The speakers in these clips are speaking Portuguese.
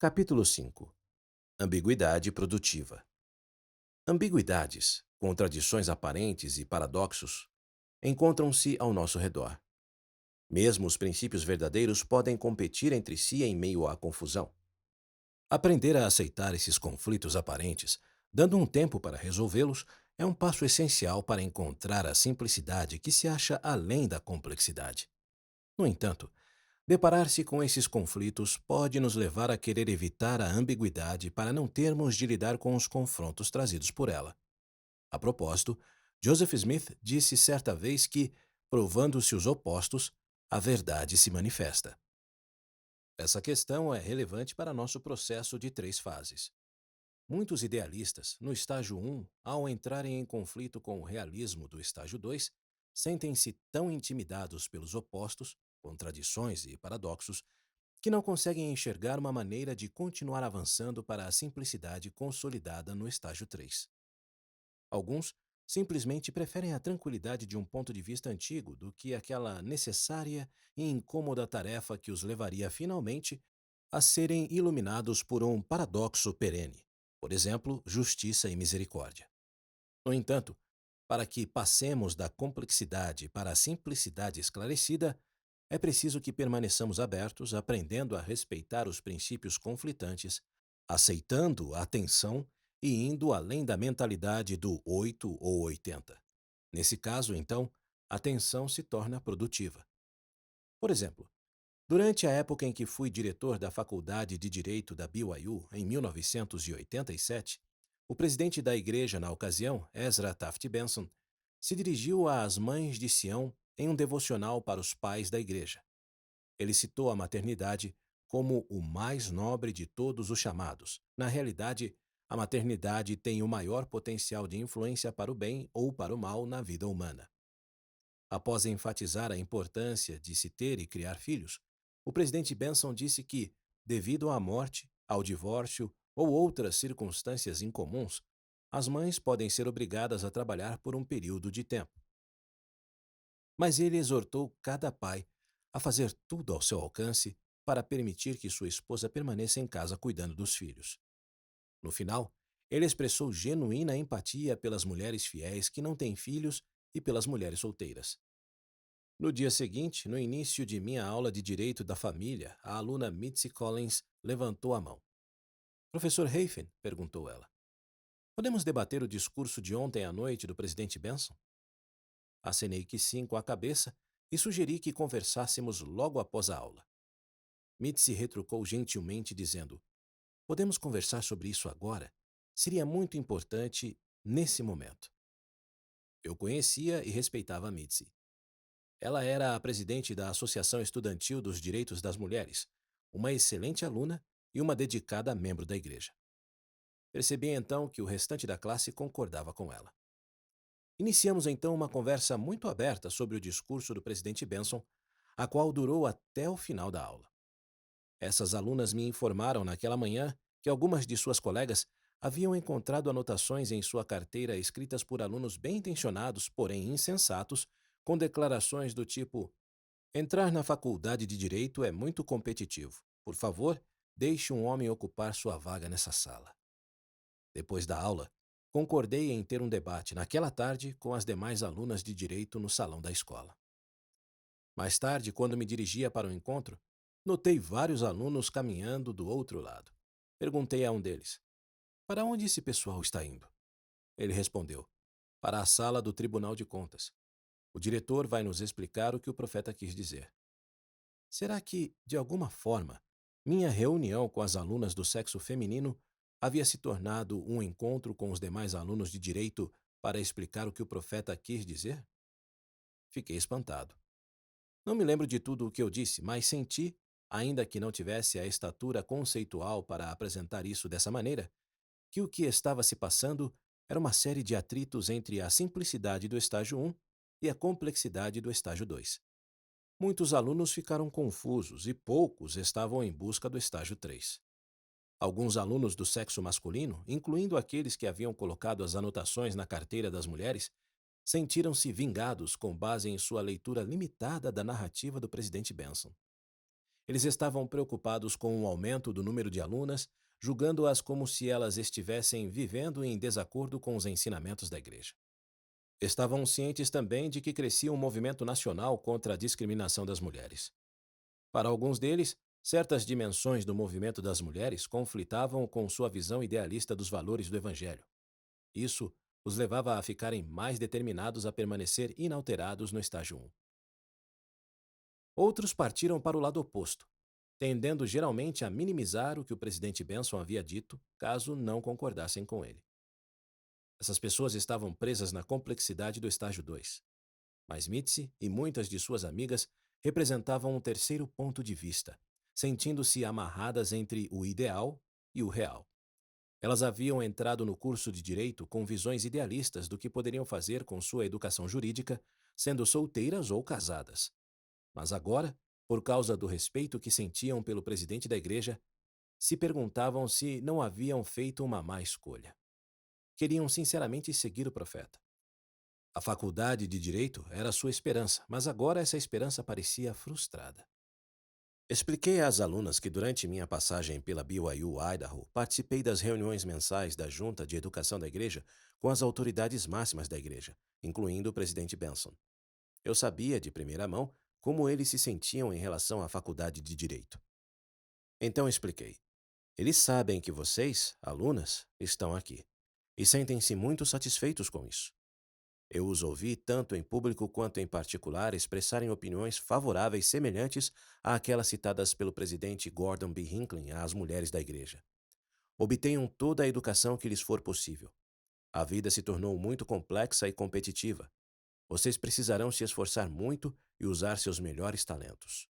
Capítulo 5. Ambiguidade produtiva. Ambiguidades, contradições aparentes e paradoxos encontram-se ao nosso redor. Mesmo os princípios verdadeiros podem competir entre si em meio à confusão. Aprender a aceitar esses conflitos aparentes, dando um tempo para resolvê-los, é um passo essencial para encontrar a simplicidade que se acha além da complexidade. No entanto, deparar-se com esses conflitos pode nos levar a querer evitar a ambiguidade para não termos de lidar com os confrontos trazidos por ela. A propósito, Joseph Smith disse certa vez que, provando-se os opostos, a verdade se manifesta. Essa questão é relevante para nosso processo de três fases. Muitos idealistas, no estágio 1, ao entrarem em conflito com o realismo do estágio 2, sentem-se tão intimidados pelos opostos, contradições e paradoxos, que não conseguem enxergar uma maneira de continuar avançando para a simplicidade consolidada no estágio 3. Alguns simplesmente preferem a tranquilidade de um ponto de vista antigo do que aquela necessária e incômoda tarefa que os levaria finalmente a serem iluminados por um paradoxo perene, por exemplo, justiça e misericórdia. No entanto, para que passemos da complexidade para a simplicidade esclarecida, é preciso que permaneçamos abertos, aprendendo a respeitar os princípios conflitantes, aceitando a tensão e indo além da mentalidade do 8 ou 80. Nesse caso, então, a tensão se torna produtiva. Por exemplo, durante a época em que fui diretor da Faculdade de Direito da BYU, em 1987, o presidente da igreja na ocasião, Ezra Taft Benson, se dirigiu às mães de Sião em um devocional para os pais da igreja. Ele citou a maternidade como o mais nobre de todos os chamados. Na realidade, a maternidade tem o maior potencial de influência para o bem ou para o mal na vida humana. Após enfatizar a importância de se ter e criar filhos, o presidente Benson disse que, devido à morte, ao divórcio ou outras circunstâncias incomuns, as mães podem ser obrigadas a trabalhar por um período de tempo. Mas ele exortou cada pai a fazer tudo ao seu alcance para permitir que sua esposa permaneça em casa cuidando dos filhos. No final, ele expressou genuína empatia pelas mulheres fiéis que não têm filhos e pelas mulheres solteiras. No dia seguinte, no início de minha aula de Direito da Família, a aluna Mitzi Collins levantou a mão. Professor Hafen, perguntou ela, podemos debater o discurso de ontem à noite do presidente Benson? Acenei que sim com a cabeça e sugeri que conversássemos logo após a aula. Mitzi retrucou gentilmente, dizendo: podemos conversar sobre isso agora? Seria muito importante nesse momento. Eu conhecia e respeitava a Mitzi. Ela era a presidente da Associação Estudantil dos Direitos das Mulheres, uma excelente aluna e uma dedicada membro da igreja. Percebi então que o restante da classe concordava com ela. Iniciamos então uma conversa muito aberta sobre o discurso do presidente Benson, a qual durou até o final da aula. Essas alunas me informaram naquela manhã que algumas de suas colegas haviam encontrado anotações em sua carteira escritas por alunos bem intencionados, porém insensatos, com declarações do tipo: entrar na faculdade de Direito é muito competitivo. Por favor, deixe um homem ocupar sua vaga nessa sala. Depois da aula, concordei em ter um debate naquela tarde com as demais alunas de Direito no salão da escola. Mais tarde, quando me dirigia para o encontro, notei vários alunos caminhando do outro lado. Perguntei a um deles: para onde esse pessoal está indo? Ele respondeu: para a sala do Tribunal de Contas. O diretor vai nos explicar o que o profeta quis dizer. Será que, de alguma forma, minha reunião com as alunas do sexo feminino havia se tornado um encontro com os demais alunos de direito para explicar o que o profeta quis dizer? Fiquei espantado. Não me lembro de tudo o que eu disse, mas senti, ainda que não tivesse a estatura conceitual para apresentar isso dessa maneira, que o que estava se passando era uma série de atritos entre a simplicidade do estágio 1 e a complexidade do estágio 2. Muitos alunos ficaram confusos e poucos estavam em busca do estágio 3. Alguns alunos do sexo masculino, incluindo aqueles que haviam colocado as anotações na carteira das mulheres, sentiram-se vingados com base em sua leitura limitada da narrativa do presidente Benson. Eles estavam preocupados com o aumento do número de alunas, julgando-as como se elas estivessem vivendo em desacordo com os ensinamentos da igreja. Estavam cientes também de que crescia um movimento nacional contra a discriminação das mulheres. Para alguns deles, certas dimensões do movimento das mulheres conflitavam com sua visão idealista dos valores do Evangelho. Isso os levava a ficarem mais determinados a permanecer inalterados no estágio 1. Outros partiram para o lado oposto, tendendo geralmente a minimizar o que o presidente Benson havia dito, caso não concordassem com ele. Essas pessoas estavam presas na complexidade do estágio 2. Mas Mitzi e muitas de suas amigas representavam um terceiro ponto de vista, sentindo-se amarradas entre o ideal e o real. Elas haviam entrado no curso de direito com visões idealistas do que poderiam fazer com sua educação jurídica, sendo solteiras ou casadas. Mas agora, por causa do respeito que sentiam pelo presidente da igreja, se perguntavam se não haviam feito uma má escolha. Queriam sinceramente seguir o profeta. A faculdade de direito era sua esperança, mas agora essa esperança parecia frustrada. Expliquei às alunas que durante minha passagem pela BYU, Idaho, participei das reuniões mensais da Junta de Educação da Igreja com as autoridades máximas da igreja, incluindo o presidente Benson. Eu sabia de primeira mão como eles se sentiam em relação à faculdade de direito. Então expliquei. Eles sabem que vocês, alunas, estão aqui e sentem-se muito satisfeitos com isso. Eu os ouvi tanto em público quanto em particular expressarem opiniões favoráveis semelhantes àquelas citadas pelo presidente Gordon B. Hinckley às mulheres da igreja. Obtenham toda a educação que lhes for possível. A vida se tornou muito complexa e competitiva. Vocês precisarão se esforçar muito e usar seus melhores talentos.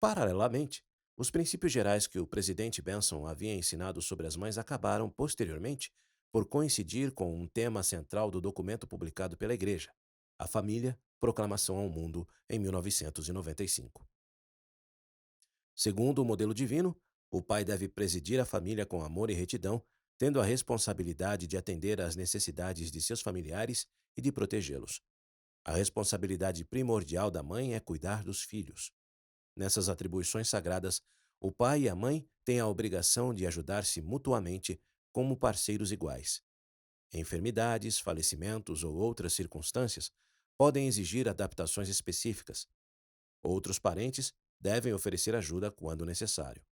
Paralelamente, os princípios gerais que o presidente Benson havia ensinado sobre as mães acabaram, posteriormente, por coincidir com um tema central do documento publicado pela Igreja, a família, Proclamação ao Mundo, em 1995. Segundo o modelo divino, o pai deve presidir a família com amor e retidão, tendo a responsabilidade de atender às necessidades de seus familiares e de protegê-los. A responsabilidade primordial da mãe é cuidar dos filhos. Nessas atribuições sagradas, o pai e a mãe têm a obrigação de ajudar-se mutuamente como parceiros iguais. Enfermidades, falecimentos ou outras circunstâncias podem exigir adaptações específicas. Outros parentes devem oferecer ajuda quando necessário.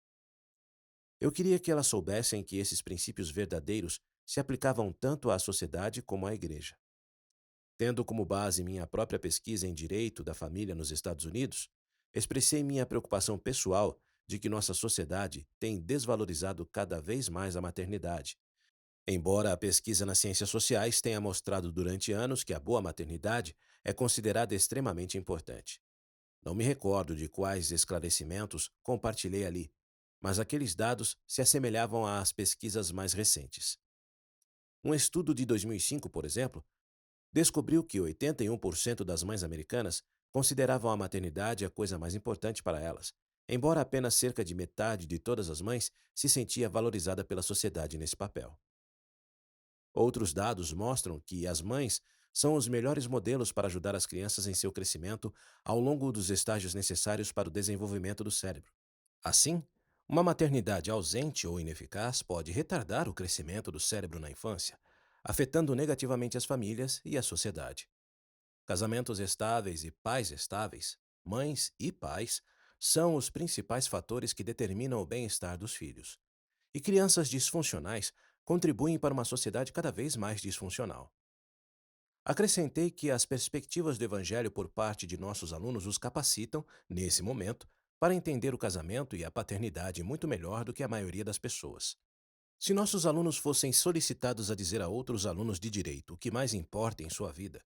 Eu queria que elas soubessem que esses princípios verdadeiros se aplicavam tanto à sociedade como à igreja. Tendo como base minha própria pesquisa em direito da família nos Estados Unidos, expressei minha preocupação pessoal de que nossa sociedade tem desvalorizado cada vez mais a maternidade. Embora a pesquisa nas ciências sociais tenha mostrado durante anos que a boa maternidade é considerada extremamente importante. Não me recordo de quais esclarecimentos compartilhei ali, mas aqueles dados se assemelhavam às pesquisas mais recentes. Um estudo de 2005, por exemplo, descobriu que 81% das mães americanas consideravam a maternidade a coisa mais importante para elas, embora apenas cerca de metade de todas as mães se sentia valorizada pela sociedade nesse papel. Outros dados mostram que as mães são os melhores modelos para ajudar as crianças em seu crescimento ao longo dos estágios necessários para o desenvolvimento do cérebro. Assim, uma maternidade ausente ou ineficaz pode retardar o crescimento do cérebro na infância, afetando negativamente as famílias e a sociedade. Casamentos estáveis e pais estáveis, mães e pais, são os principais fatores que determinam o bem-estar dos filhos. E crianças disfuncionais contribuem para uma sociedade cada vez mais disfuncional. Acrescentei que as perspectivas do Evangelho por parte de nossos alunos os capacitam, nesse momento, para entender o casamento e a paternidade muito melhor do que a maioria das pessoas. Se nossos alunos fossem solicitados a dizer a outros alunos de direito o que mais importa em sua vida,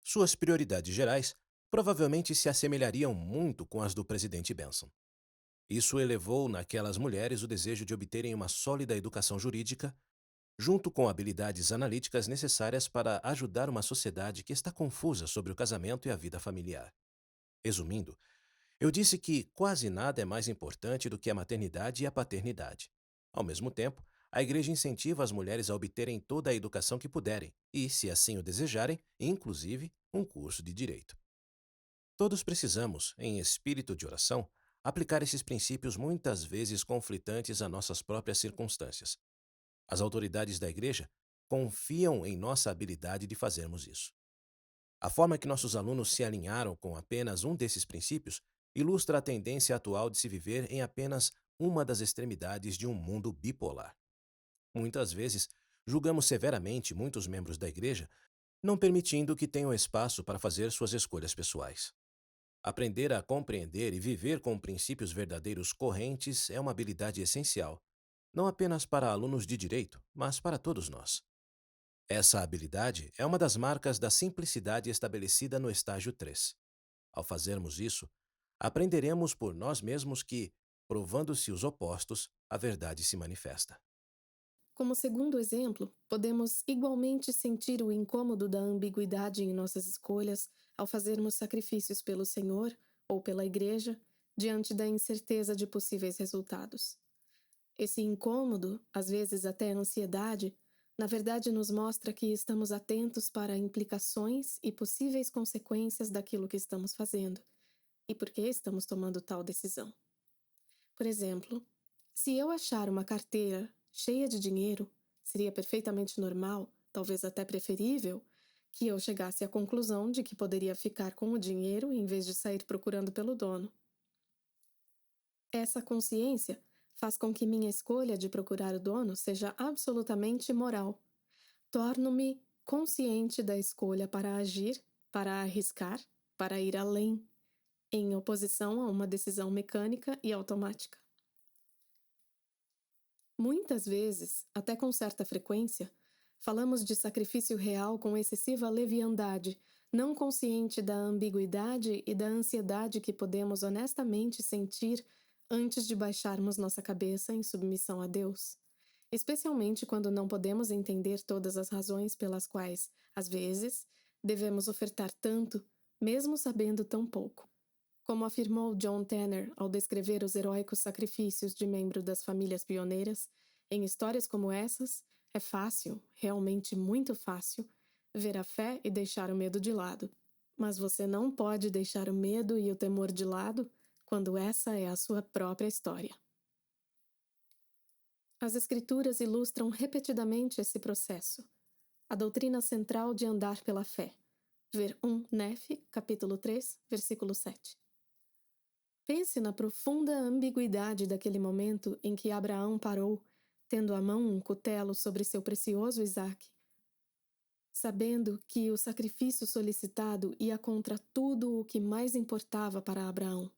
suas prioridades gerais provavelmente se assemelhariam muito com as do presidente Benson. Isso elevou naquelas mulheres o desejo de obterem uma sólida educação jurídica, junto com habilidades analíticas necessárias para ajudar uma sociedade que está confusa sobre o casamento e a vida familiar. Resumindo, eu disse que quase nada é mais importante do que a maternidade e a paternidade. Ao mesmo tempo, a Igreja incentiva as mulheres a obterem toda a educação que puderem e, se assim o desejarem, inclusive um curso de direito. Todos precisamos, em espírito de oração, aplicar esses princípios muitas vezes conflitantes a nossas próprias circunstâncias. As autoridades da igreja confiam em nossa habilidade de fazermos isso. A forma que nossos alunos se alinharam com apenas um desses princípios ilustra a tendência atual de se viver em apenas uma das extremidades de um mundo bipolar. Muitas vezes, julgamos severamente muitos membros da igreja, não permitindo que tenham espaço para fazer suas escolhas pessoais. Aprender a compreender e viver com princípios verdadeiros correntes é uma habilidade essencial, não apenas para alunos de direito, mas para todos nós. Essa habilidade é uma das marcas da simplicidade estabelecida no estágio 3. Ao fazermos isso, aprenderemos por nós mesmos que, provando-se os opostos, a verdade se manifesta. Como segundo exemplo, podemos igualmente sentir o incômodo da ambiguidade em nossas escolhas ao fazermos sacrifícios pelo Senhor ou pela Igreja diante da incerteza de possíveis resultados. Esse incômodo, às vezes até ansiedade, na verdade nos mostra que estamos atentos para implicações e possíveis consequências daquilo que estamos fazendo e por que estamos tomando tal decisão. Por exemplo, se eu achar uma carteira cheia de dinheiro, seria perfeitamente normal, talvez até preferível, que eu chegasse à conclusão de que poderia ficar com o dinheiro em vez de sair procurando pelo dono. Essa consciência faz com que minha escolha de procurar o dono seja absolutamente moral. Torno-me consciente da escolha para agir, para arriscar, para ir além, em oposição a uma decisão mecânica e automática. Muitas vezes, até com certa frequência, falamos de sacrifício real com excessiva leviandade, não consciente da ambiguidade e da ansiedade que podemos honestamente sentir antes de baixarmos nossa cabeça em submissão a Deus, especialmente quando não podemos entender todas as razões pelas quais, às vezes, devemos ofertar tanto, mesmo sabendo tão pouco. Como afirmou John Tanner ao descrever os heróicos sacrifícios de membros das famílias pioneiras, em histórias como essas, é fácil, realmente muito fácil, ver a fé e deixar o medo de lado. Mas você não pode deixar o medo e o temor de lado quando essa é a sua própria história. As Escrituras ilustram repetidamente esse processo. A doutrina central de andar pela fé. Ver 1 Nefe, capítulo 3, versículo 7. Pense na profunda ambiguidade daquele momento em que Abraão parou, tendo à mão um cutelo sobre seu precioso Isaque, sabendo que o sacrifício solicitado ia contra tudo o que mais importava para Abraão.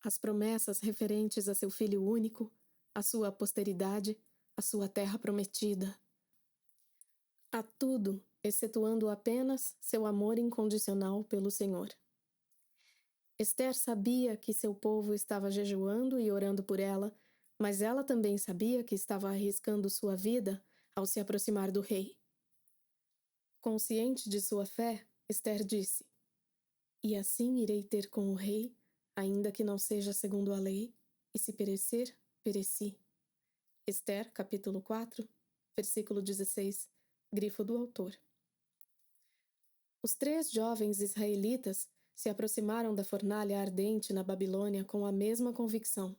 As promessas referentes a seu filho único, a sua posteridade, a sua terra prometida. A tudo, excetuando apenas seu amor incondicional pelo Senhor. Esther sabia que seu povo estava jejuando e orando por ela, mas ela também sabia que estava arriscando sua vida ao se aproximar do rei. Consciente de sua fé, Esther disse: "E assim irei ter com o rei, ainda que não seja segundo a lei, e se perecer, pereci." Esther, capítulo 4, versículo 16, grifo do autor. Os 3 jovens israelitas se aproximaram da fornalha ardente na Babilônia com a mesma convicção.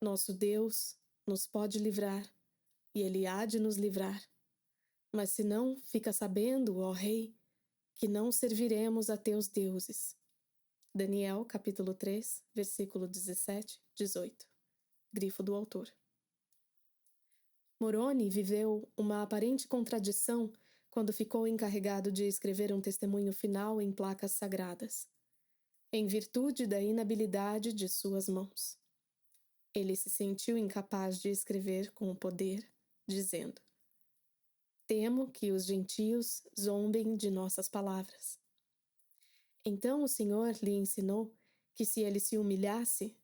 Nosso Deus nos pode livrar, e Ele há de nos livrar. Mas se não, fica sabendo, ó Rei, que não serviremos a teus deuses. Daniel, capítulo 3, versículo 17, 18. Grifo do autor. Moroni viveu uma aparente contradição quando ficou encarregado de escrever um testemunho final em placas sagradas, em virtude da inabilidade de suas mãos. Ele se sentiu incapaz de escrever com o poder, dizendo: "Temo que os gentios zombem de nossas palavras." Então o Senhor lhe ensinou que se ele se humilhasse,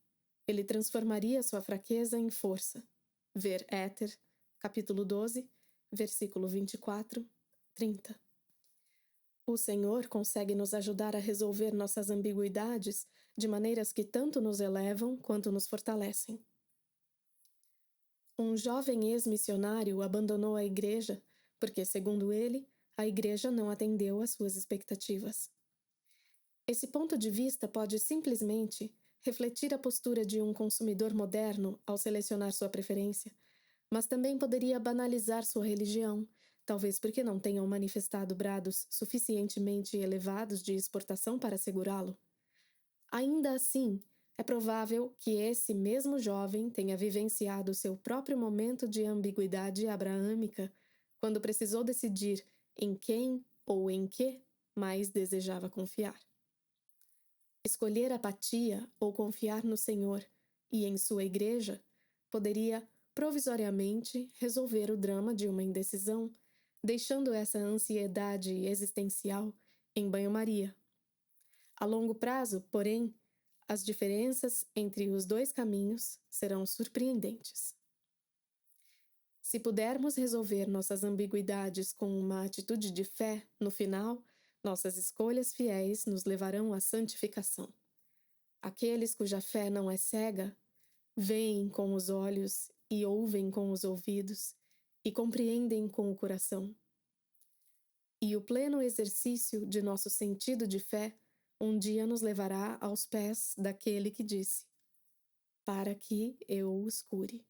ele transformaria sua fraqueza em força. Ver Éter, capítulo 12, versículo 24, 30. O Senhor consegue nos ajudar a resolver nossas ambiguidades de maneiras que tanto nos elevam quanto nos fortalecem. Um jovem ex-missionário abandonou a igreja porque, segundo ele, a igreja não atendeu às suas expectativas. Esse ponto de vista pode simplesmente refletir a postura de um consumidor moderno ao selecionar sua preferência, mas também poderia banalizar sua religião, talvez porque não tenham manifestado brados suficientemente elevados de exportação para segurá-lo. Ainda assim, é provável que esse mesmo jovem tenha vivenciado seu próprio momento de ambiguidade abraâmica quando precisou decidir em quem ou em que mais desejava confiar. Escolher apatia ou confiar no Senhor e em sua igreja poderia, provisoriamente, resolver o drama de uma indecisão, deixando essa ansiedade existencial em banho-maria. A longo prazo, porém, as diferenças entre os dois caminhos serão surpreendentes. Se pudermos resolver nossas ambiguidades com uma atitude de fé, no final, nossas escolhas fiéis nos levarão à santificação. Aqueles cuja fé não é cega, veem com os olhos e ouvem com os ouvidos e compreendem com o coração. E o pleno exercício de nosso sentido de fé um dia nos levará aos pés daquele que disse: para que eu os cure.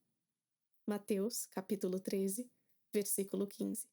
Mateus, capítulo 13, versículo 15.